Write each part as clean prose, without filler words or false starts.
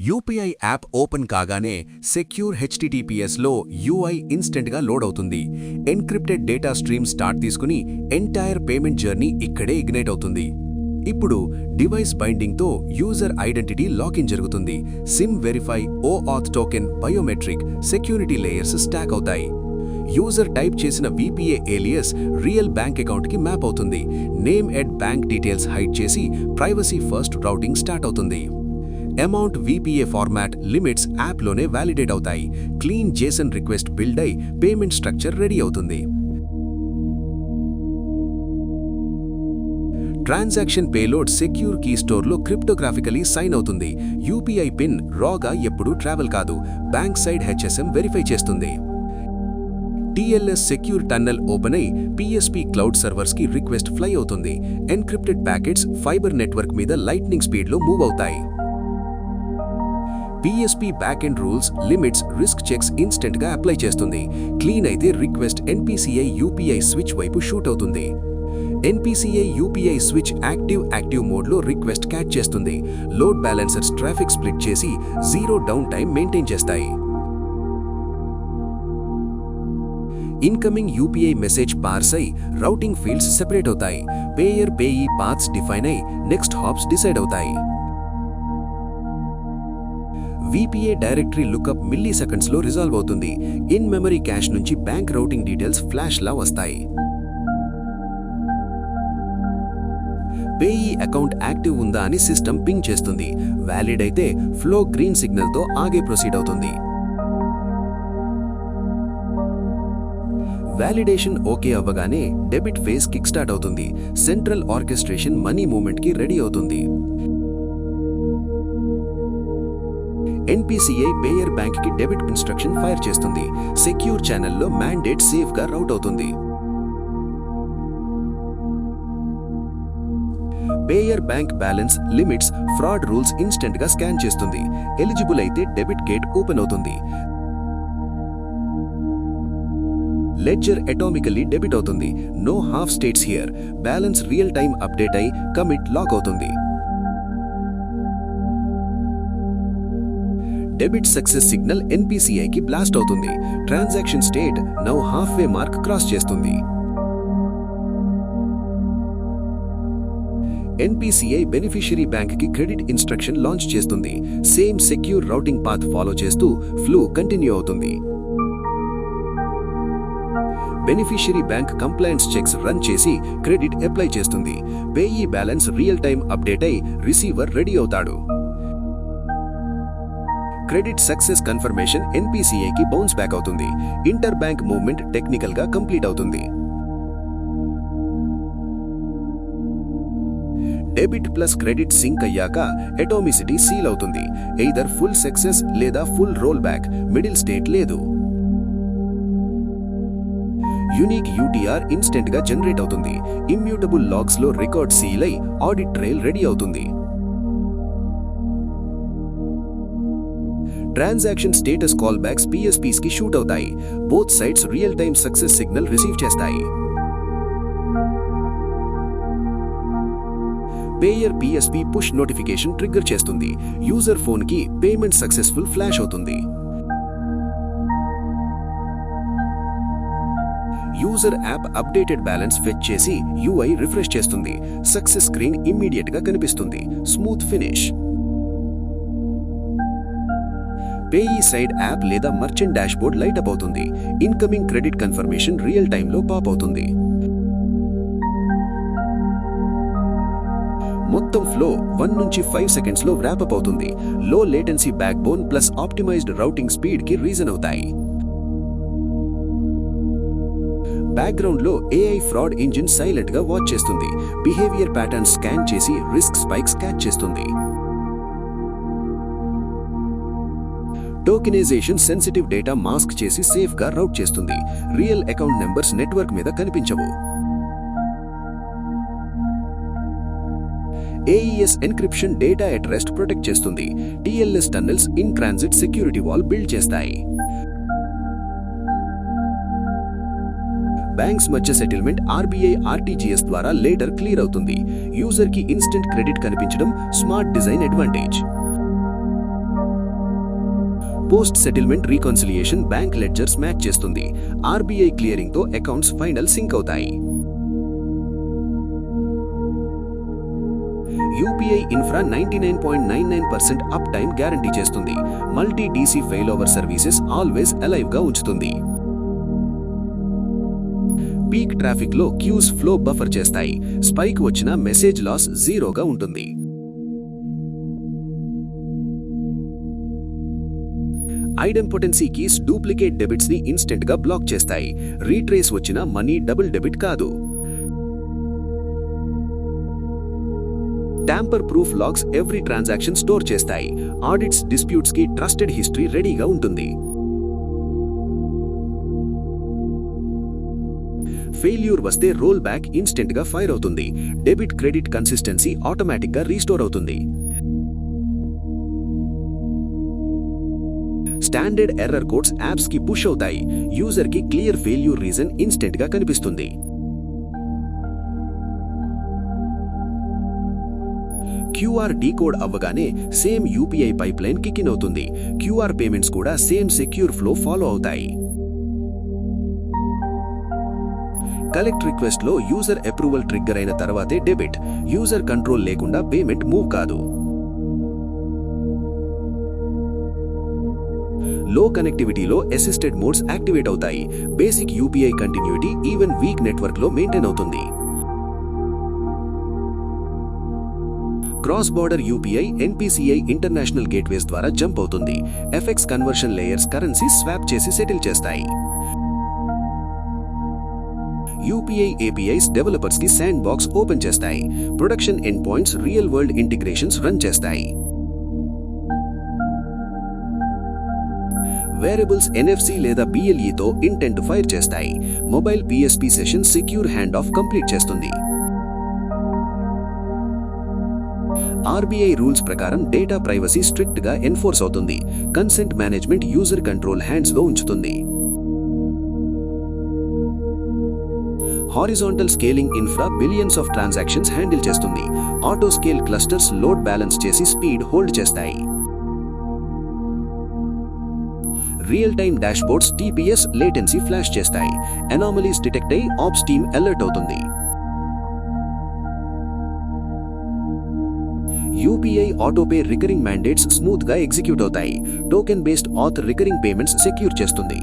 UPI app open కాగానే secure హెచ్టిటిపిఎస్లో UI ఇన్స్టెంట్గా లోడ్ అవుతుంది. ఎన్క్రిప్టెడ్ డేటా స్ట్రీమ్ స్టార్ట్ తీసుకుని ఎంటైర్ పేమెంట్ జర్నీ ఇక్కడే ఇగ్నైట్ అవుతుంది. ఇప్పుడు డివైస్ బైండింగ్తో యూజర్ ఐడెంటిటీ లాకిన్ జరుగుతుంది. SIM verify, OAuth token, biometric, security layers stack అవుతాయి. యూజర్ టైప్ చేసిన విపిఏ ఏలియస్ రియల్ బ్యాంక్ అకౌంట్కి మ్యాప్ అవుతుంది. Name at bank details hide చేసి ప్రైవసీ ఫస్ట్ రౌటింగ్ స్టార్ట్ అవుతుంది. అమౌంట్ విపిఏ ఫార్మాట్, లిమిట్స్ యాప్లోనే validate అవుతాయి. Clean JSON request build అయి payment structure ready అవుతుంది. ట్రాన్సాక్షన్ పేలోడ్ సెక్యూర్ కీ స్టోర్లో క్రిప్టోగ్రాఫికలీ సైన్ అవుతుంది. యూపీఐ పిన్ రాగా ఎప్పుడూ ట్రావెల్ కాదు, బ్యాంక్ సైడ్ హెచ్ఎస్ఎం వెరిఫై చేస్తుంది. టీఎల్ఎస్ సెక్యూర్ టన్నెల్ ఓపెన్ అయి పిఎస్పీ క్లౌడ్ సర్వర్స్కి రిక్వెస్ట్ ఫ్లై అవుతుంది. ఎన్క్రిప్టెడ్ ప్యాకెట్స్ ఫైబర్ నెట్వర్క్ మీద లైట్నింగ్ స్పీడ్లో మూవ్ అవుతాయి. PSP back end rules, limits, risk checks ఇన్స్టెంట్గా అప్లై చేస్తుంది. క్లీన్ అయితే రిక్వెస్ట్ ఎన్పిసిఐ యూపీఐ స్విచ్ వైపు షూట్ అవుతుంది. ఎన్పిసిఐ యూపీఐ స్విచ్ యాక్టివ్ మోడ్లో రిక్వెస్ట్ క్యాచ్ చేస్తుంది. లోడ్ బ్యాలెన్సర్స్ ట్రాఫిక్ స్ప్లిట్ చేసి జీరో డౌన్ టైం మెయింటైన్ చేస్తాయి. ఇన్కమింగ్ యూపీఐ మెసేజ్ పార్స్ అయి రౌటింగ్ ఫీల్డ్స్ సెపరేట్ అవుతాయి. పేయర్ పేయీ పాత్స్ డిఫైన్ అయి నెక్స్ట్ హాప్స్ డిసైడ్ అవుతాయి. విపిఏ డైరెక్టరీ లుకప్ మిల్లీ సెకండ్స్లో resolve అవుతుంది. ఇన్ మెమరీ క్యాష్ నుంచి బ్యాంక్ రౌటింగ్ డీటెయిల్స్ ఫ్లాష్లా వస్తాయి. పేయీ అకౌంట్ యాక్టివ్ ఉందా అని సిస్టమ్ పింగ్ చేస్తుంది. వ్యాలిడ్ అయితే ఫ్లో గ్రీన్ సిగ్నల్తో ఆగే ప్రొసీడ్ అవుతుంది. వ్యాలిడేషన్ ఓకే అవ్వగానే డెబిట్ ఫేజ్ కిక్ స్టార్ట్ అవుతుంది. సెంట్రల్ ఆర్కెస్ట్రేషన్ మనీ మూవ్మెంట్కి రెడీ అవుతుంది. ఎన్పిసిఐ పేయర్ బ్యాంక్కి డెబిట్ ఇన్స్ట్రక్షన్ ఫైర్ చేస్తుంది. సెక్యూర్ ఛానల్లో మ్యాండేట్ సేఫ్గా రౌట్ అవుతుంది. Payer bank balance, limits, fraud rules ఇన్స్టెంట్గా స్కాన్ చేస్తుంది. ఎలిజిబుల్ అయితే డెబిట్ గేట్ ఓపెన్ అవుతుంది. లెడ్జర్ అటామికల్లీ డెబిట్ అవుతుంది. No half states here. Balance real time update అయి కమిట్ లాక్ అవుతుంది. డెబిట్ సక్సెస్ సిగ్నల్ ఎన్పిసిఐకి బ్లాస్ట్ అవుతుంది. Transaction state now half way mark cross చేస్తుంది. ఎన్పిసిఐ బెనిఫిషియరీ బ్యాంక్కి క్రెడిట్ ఇన్స్ట్రక్షన్ లాంచ్ చేస్తుంది. Same secure routing path follow చేస్తూ flow continue అవుతుంది. Beneficiary bank compliance checks run చేసి క్రెడిట్ అప్లై చేస్తుంది. Payee balance real time update అయి receiver ready అవుతాడు. Credit success confirmation ఎన్పిసిఐకి బౌన్స్ బ్యాక్ అవుతుంది. ఇంటర్ బ్యాంక్ మూవ్మెంట్ టెక్నికల్ గా కంప్లీట్ అవుతుంది. డెబిట్ ప్లస్ క్రెడిట్ సింక్ అయ్యాక అటామిసిటీ సీల్ అవుతుంది. ఎయిదర్ ఫుల్ సక్సెస్ లేదా full roll back, middle state లేదు. యూనిక్ యూటీఆర్ ఇన్స్టెంట్ గా జనరేట్ అవుతుంది. ఇమ్యూటబుల్ లాగ్స్ లో రికార్డ్ సీల్ అయి ఆడిట్ ట్రైల్ రెడీ అవుతుంది. Transaction status call backs PSPs కి షూట్ అవుతాయి. Both sides real time success signal receive చేస్తాయి. Payer PSP push notification trigger చేస్తుంది. యూజర్ ఫోన్ కి పేమెంట్ సక్సెస్ఫుల్ ఫ్లాష్ అవుతుంది. User app updated balance fetch చేసి UI refresh చేస్తుంది. Success screen immediate గా కనిపిస్తుంది. Smooth finish. Payee side app లేదా merchant dashboard light up అవుతుంది. ఇన్కమింగ్ క్రెడిట్ కన్ఫర్మేషన్ రియల్ టైంలో పాప్ అవుతుంది. మొత్తం ఫ్లో 1 నుంచి 5 సెకండ్స్ లో ర్యాప్ అప్ అవుతుంది. Low latency back bone plus optimized routing speed కి రీజన్ అవుతాయి. బ్యాక్గ్రౌండ్ లో ఏఐ ఫ్రాడ్ ఇంజిన్ సైలెంట్ గా వాచ్ చేస్తుంది. బిహేవియర్ ప్యాటర్న్స్ స్కాన్ చేసి రిస్క్ స్పైక్స్ క్యాచ్ చేస్తుంది. టోకెనైజేషన్ సెన్సిటివ్ డేటా మాస్క్ చేసి సేఫ్ గా రౌట్ చేస్తుంది. రియల్ అకౌంట్ నెంబర్స్ నెట్వర్క్ మీద కనిపించవు. AES encryption data at rest protect చేస్తుంది. TLS tunnels in transit security wall build చేస్తాయి. బ్యాంక్స్ మధ్య సెటిల్మెంట్ ఆర్బీఐ ఆర్టీజీఎస్ ద్వారా లేటర్ క్లియర్ అవుతుంది. యూజర్ కి ఇన్స్టెంట్ క్రెడిట్ కనిపించడం smart design advantage. Post settlement reconciliation bank ledgers match చేస్తుంది. RBI క్లియరింగ్తో accounts final sync అవుతాయి. UPI infra 99.99% up time guarantee చేస్తుంది. Multi DC fail over services always alive గా ఉంచుతుంది. పీక్ ట్రాఫిక్ లో క్యూస్ ఫ్లో బఫర్ చేస్తాయి. Spike వచ్చిన message loss జీరోగా ఉంటుంది. ఐడెంపోటెన్సీ కీస్ డూప్లికేట్ డెబిట్స్ ని ఇన్స్టెంట్ గా బ్లాక్ చేస్తాయి. రీట్రేస్ వచ్చిన మనీ డబుల్ డెబిట్ కాదు. Tamper proof logs every transaction store చేస్తాయి. ఆడిట్స్ డిస్ప్యూట్స్ కి ట్రస్టెడ్ హిస్టరీ రెడీగా ఉంటుంది. ఫెయిల్యూర్ వస్తే రోల్ బ్యాక్ ఇన్స్టెంట్ గా ఫైర్ అవుతుంది. డెబిట్ క్రెడిట్ కన్సిస్టెన్సీ ఆటోమేటిక్ గా రీస్టోర్ అవుతుంది. స్టాండర్డ్ ఎర్రర్ కోడ్స్ యాప్స్ కి పుష్ అవుతాయి. యూజర్ కి క్లియర్ ఫెయిల్యూర్ రీజన్ ఇన్స్టెంట్ గా కనిపిస్తుంది. క్యూఆర్ డీకోడ్ అవ్వగానే same UPI pipeline kick in అవుతుంది. క్యూఆర్ పేమెంట్స్ కూడా సేమ్ సెక్యూర్ ఫ్లో ఫాలో అవుతాయి. కలెక్ట్ రిక్వెస్ట్ లో యూజర్ అప్రూవల్ ట్రిగ్గర్ అయిన తర్వాతే డెబిట్. యూజర్ కంట్రోల్ లేకుండా పేమెంట్ మూవ్ కాదు. లో కనెక్టివిటీలో అసిస్టెడ్ మోడ్స్ యాక్టివేట్ అవుతాయి. Basic UPI continuity even weak network లో మెయింటైన్ అవుతుంది. Cross border UPI NPCI international gateways ద్వారా జంప్ అవుతుంది. FX conversion layers currency swap చేసి సెటిల్ చేస్తాయి. యూపీఐ ఏపీఐస్ డెవలపర్స్ కి శాండ్ బాక్స్ ఓపెన్ చేస్తాయి. Production end points real world integrations run చేస్తాయి. Variables NFC లేదా బిఎల్ఈతో ఇంటెంట్ ఫైర్ చేస్తాయి. Mobile PSP session secure hand off complete చేస్తుంది. ఆర్బీఐ రూల్స్ ప్రకారం డేటా ప్రైవసీ స్ట్రిక్ట్ గా ఎన్ఫోర్స్ అవుతుంది. Consent management user control hands లో ఉంచుతుంది. Horizontal scaling infra billions of transactions handle చేస్తుంది. Auto scale clusters load balance చేసి speed hold చేస్తాయి. Real time dashboards TPS latency flash చేస్తాయి. Anomalies detect అయి ops team alert అవుతుంది. UPI AutoPay recurring mandates smooth గా execute అవుతాయి. Token based auth recurring payments secure చేస్తుంది.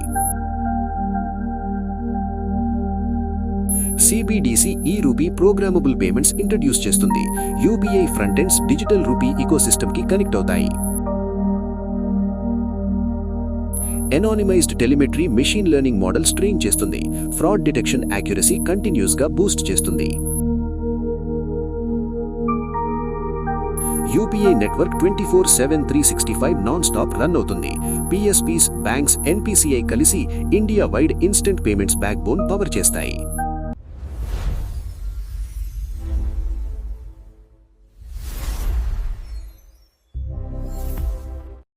CBDC e rupee programmable payments introduce చేస్తుంది. UPI front ends digital rupee ecosystem కి connect అవుతాయి. Anonymized telemetry machine learning models train చేస్తుంది. Fraud detection accuracy continuous గా boost చేస్తుంది. UPI network 24/7 365 non stop run అవుతుంది. PSPs, banks, NPCI కలిసి India wide instant payments back bone power చేస్తాయి.